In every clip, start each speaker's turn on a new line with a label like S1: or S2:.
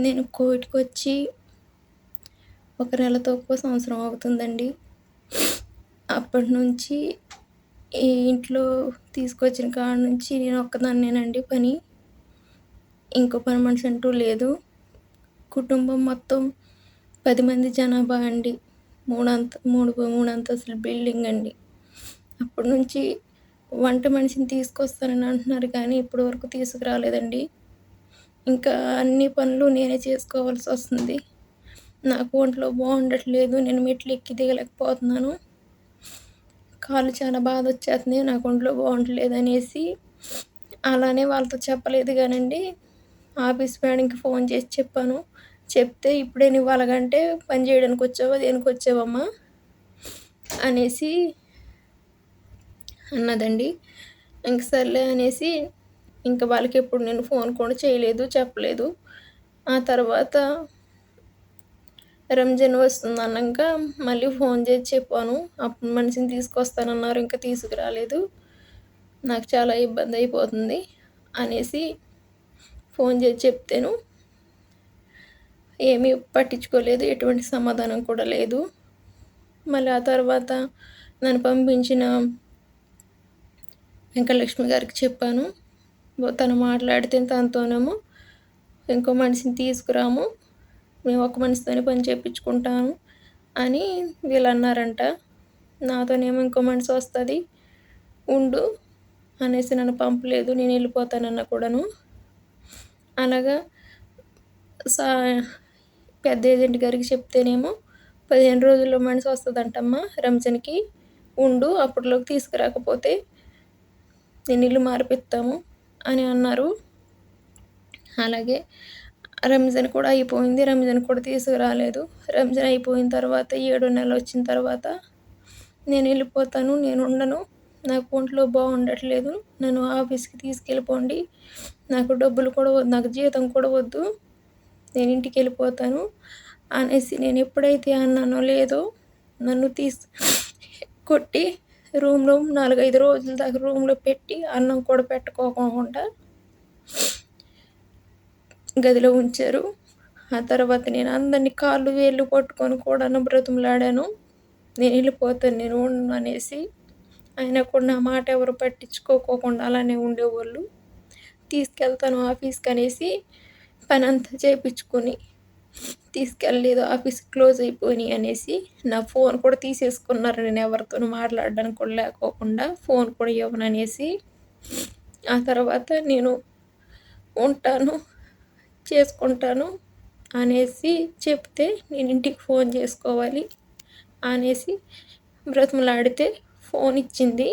S1: నేను కోవిడ్‌కొచ్చి ఒక నెల తక్కువ సంవత్సరం అవుతుందండి. అప్పటినుంచి ఈ ఇంట్లో తీసుకొచ్చిన కాడ నుంచి నేను ఒక్కదాన్నేనండి పని. ఇంకో పని మనిషి అంటూ లేదు. కుటుంబం మొత్తం 10 మంది జనాభా అండి. మూడంతస్తుల బిల్డింగ్ అండి. అప్పటి నుంచి వంట మనిషిని తీసుకొస్తానని అంటున్నారు కానీ ఇప్పటివరకు తీసుకురాలేదండి. ఇంకా అన్ని పనులు నేనే చేసుకోవాల్సొస్తుంది. నాకు ఒంట్లో బాగుండట్లేదు. నేను మెట్లు ఎక్కి దిగలేకపోతున్నాను. కాళ్ళు చాలా బాధొచ్చేస్తున్నాయి. నాకు ఒంట్లో బాగుండట్లేదనేసి అలానే వాళ్ళతో చెప్పలేదు గానండి. ఆఫీస్ మేడంకి ఫోన్ చేసి చెప్పాను. చెప్తే "ఇప్పుడే నువ్వు అలాగంటే పని చేయడానికొచ్చావా? దేనికొచ్చావమ్మా?" అనేసి అన్నదండి. ఇంక సర్లే అనేసి ఇంక వాళ్ళకెప్పుడు నేను ఫోన్ కూడా చేయలేదు, చెప్పలేదు. ఆ తర్వాత రంజాన్ వస్తుందనంక మళ్ళీ ఫోన్ చేసి చెప్పాను. అప్పుడు మనిషిని తీసుకొస్తానన్నారు. ఇంకా తీసుకురాలేదు. నాకు చాలా ఇబ్బందయిపోతుంది అనేసి ఫోన్ చేసి చెప్తేను ఏమీ పట్టించుకోలేదు. ఎటువంటి సమాధానం కూడా లేదు. మళ్ళీ ఆ తర్వాత నన్ను పంపించిన వెంకటలక్ష్మి గారికి చెప్పాను. తను మాట్లాడితే తనతోనేమో ఇంకో మనిషిని తీసుకురాము. మేము ఒక మనిషితోనే పని చేపించుకుంటాము అని వీళ్ళన్నారంట. నాతోనేమో ఇంకో మనిషి వస్తది. ఉండు అనేసి నన్ను పంపలేదు. నేను వెళ్ళిపోతానన్నా కూడాను. అలాగా సా పెద్ద ఏజెంట్ గారికి చెప్తేనేమో 15 రోజుల్లో మనిషి వస్తదంటమ్మా రంజాన్‌కి. ఉండు అప్పట్లోకి తీసుకురాకపోతే నేను ఇల్లు మార్పిస్తాము అని అన్నారు. అలాగే రంజాన్ కూడా అయిపోయింది. రంజాన్ కూడా తీసుకురాలేదు. రంజాన్ అయిపోయిన తర్వాత 7వ నెల వచ్చిన తర్వాత నేను వెళ్ళిపోతాను. నేను ఉండను. నాకు ఒంట్లో బాగుండట్లేదు. నన్ను ఆఫీస్‌కి తీసుకెళ్ళిపోండి. నాకు డబ్బులు కూడా వద్దు. నాకు జీతం కూడా వద్దు. నేను ఇంటికెళ్ళిపోతాను అనేసి నేను ఎప్పుడైతే అన్నానో లేదో నన్ను కొట్టి రూమ్‌లో 4, 5 రోజుల దాకా రూమ్‌లో పెట్టి అన్నం కూడా పెట్టుకోకుండా గదిలో ఉంచారు. ఆ తర్వాత నేను అందరిని కాళ్ళు, వేళ్ళు పట్టుకొని కూడాను బ్రతిమలాడాను. నేను వెళ్ళిపోతాను, నేను ఉండను అనేసి. అయినా కూడా నా మాట ఎవరు పట్టించుకోకుండా అలానే ఉండేవాళ్ళు. తీసుకెళ్తాను ఆఫీస్‌కనేసి పనంతా చేపించుకొని తీసుకెళ్ళలేదు. ఆఫీస్ క్లోజ్ అయిపోయినాయి అనేసి నా ఫోన్ కూడా తీసేసుకున్నారు. నేను ఎవరితోనూ మాట్లాడడానికి కూడా లేకోకుండా ఫోన్ కూడా ఇవ్వననేసి. ఆ తర్వాత నేను ఉంటాను, చేసుకుంటాను అనేసి చెప్తే నేను ఇంటికి ఫోన్ చేసుకోవాలి అనేసి బ్రతిమలాడితే ఫోన్ ఇచ్చింది.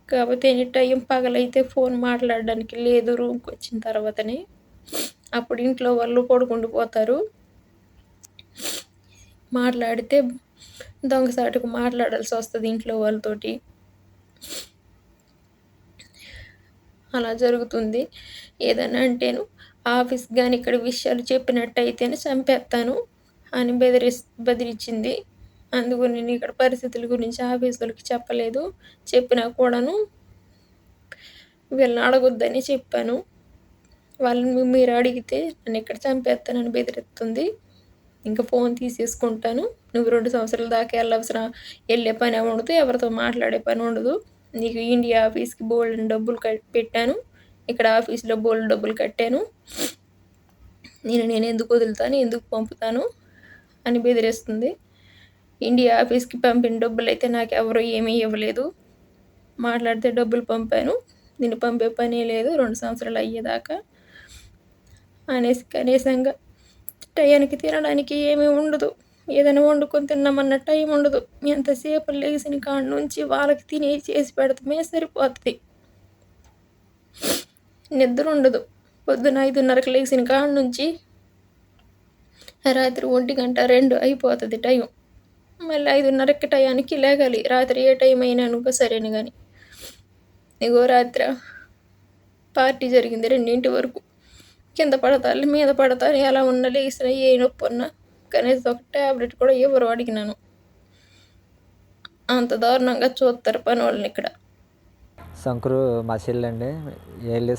S1: కాకపోతే ఎనీ టైం పగలైతే ఫోన్ మాట్లాడడానికి లేదు రూమ్‌కొచ్చిన తర్వాతనే. అప్పుడు ఇంట్లో వాళ్ళు పడుకుండిపోతారు. మాట్లాడితే దొంగసాటుగా మాట్లాడాల్సొస్తది ఇంట్లో వాళ్ళతోటి. అలా జరుగుతుంది. ఏదన్నా అంటేను ఆఫీస్‌కి గాని ఇక్కడ విషయాలు చెప్పినట్టయితేనే చంపేత్తాను అని బెదిరించింది. అందుకు నేను ఇక్కడ పరిస్థితుల గురించి ఆఫీసోళ్ళకి చెప్పలేదు. చెప్పినా కూడాను వీళ్ళని అడగొద్దని చెప్పాను. వాళ్ళని మీరు అడిగితే నన్నిక్కడ చంపేత్తానని బెదిరిత్తుంది. ఇంక ఫోన్ తీసేసుకుంటాను. నువ్వు 2 సంవత్సరాల దాకా ఎళ్ళే పనే ఉండదు. ఎవరితో మాట్లాడే పని ఉండదు. నీకు ఇండియా ఆఫీస్‌కి బోలెడన్ని డబ్బులు పెట్టాను. ఇక్కడ ఆఫీస్‌లో బోలెడు డబ్బులు కట్టాను. నేనెందుకు వదులుతాను? ఎందుకు పంపుతాను? అని బెదిరిస్తుంది. ఇండియా ఆఫీస్‌కి పంపిన డబ్బులైతే నాకెవరు ఏమీ ఇవ్వలేదు. మాట్లాడితే డబ్బులు పంపాను. నిన్ను పంపే పనే లేదు 2 సంవత్సరాలు అయ్యేదాకా అనేసి కనీసంగా టయానికి తినడానికి ఏమీ ఉండదు. ఏదైనా వండుకొని తిందామన్న టైం ఉండదు. ఎంతసేపు లెగిసిన కాడ నుంచి వాళ్ళకి తినేయి చేసి పెడతమే సరిపోతది. నిద్ర ఉండదు. పొద్దున 5:30కి లెగిసిన కాడ నుంచి రాత్రి 1:00, 2 అయిపోతది టైం. మళ్ళీ 5:30కి టయానికి లెగాలి. రాత్రి ఏ టైం అయినానుకో సరేను గాని. ఇగో రాత్ర పార్టీ జరిగింది 2 వరకు. కింద పడతాలు, మీద పడతారు. ఎలా ఉన్నా లెగిసినా ఏ నొప్పున్నా కనీసం ఒక టాబ్లెట్ కూడా ఇవ్వరు అడిగినాను. అంత దారుణంగా చూత్తరు పనోళ్ళనిక్కడ.
S2: శంకరు మా చెల్లండి.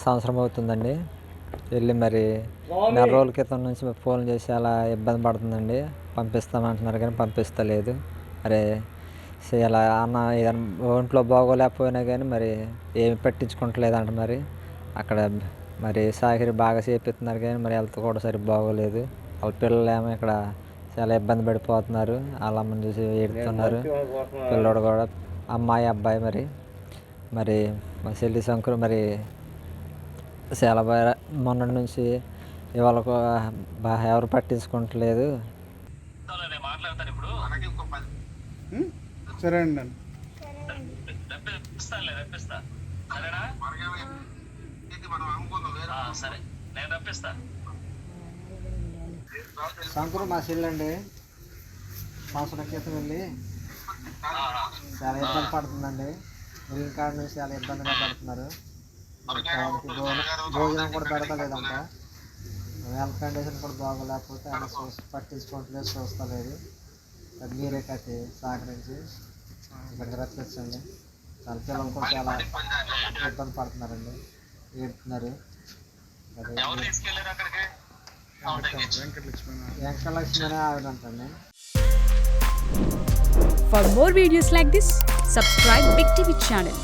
S2: సంవత్సరం అవుతుందండి. వెళ్ళి మరి నెల రోజుల క్రితం నుంచి ఫోన్ చేసి అలా ఇబ్బంది పడుతుందండి, పంపిస్తామంటున్నారు కానీ పంపిస్తలేదు. మరి ఇలా అన్న ఏదైనా ఒంట్లో బాగోలేకపోయినా కానీ మరి ఏమి పట్టించుకుంటలేదంట. మరి అక్కడ మరి సాకిరి బాగా చేపిస్తున్నారు కానీ మరి హెల్త్ కూడా సరిగ్గా బాగోలేదు. వాళ్ళ పిల్లలు ఏమో ఇక్కడ చాలా ఇబ్బంది పడిపోతున్నారు, వాళ్ళ అమ్మని చూసి ఏడుతున్నారు. పిల్లోడు కూడా అమ్మాయి అబ్బాయి మరి మరి మా చెల్లి శంకరు మరి చాలా బాగా మొన్నటి నుంచి ఇవాళ బాగా ఎవరు పట్టించుకోవట్లేదు.
S3: సరే అండి.
S2: శంకరు మా చెల్లండి సంవత్సరం క్రితం వెళ్ళి చాలా ఇబ్బంది పడుతుందండి. వెళ్ళిన కాడ నుంచి చాలా ఇబ్బందిగా పడుతున్నారు. భోజనం కూడా పెడతలేదంట. హెల్త్ కండిషన్ కూడా బాగోలేకపోతే ఆయన పట్టించుకోవట్లేదు, చూస్తలేదు. అది మీరే కట్టి సహకరించి ఇక్కడికి రప్పించండి. చాలా పిల్లలు కూడా చాలా ఇబ్బంది పడుతున్నారండి, ఏడుతున్నారు. వెంకటలక్ష్మి అనే ఆవిడంటండి.
S4: For more videos like this, subscribe Big TV channel.